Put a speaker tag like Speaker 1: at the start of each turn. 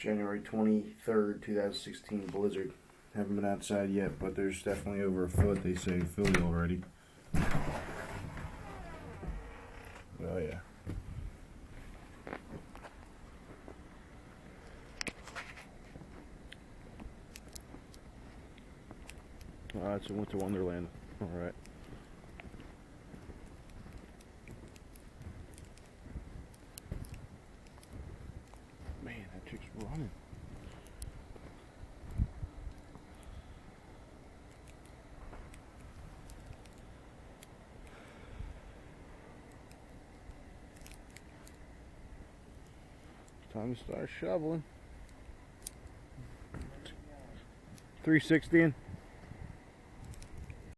Speaker 1: January 23rd, 2016 blizzard. Haven't been outside yet, but there's definitely over a foot, they say, in Philly already. Oh, yeah. Oh, it's a winter wonderland. All right. Man, that chick's running. Time to start shoveling. 360.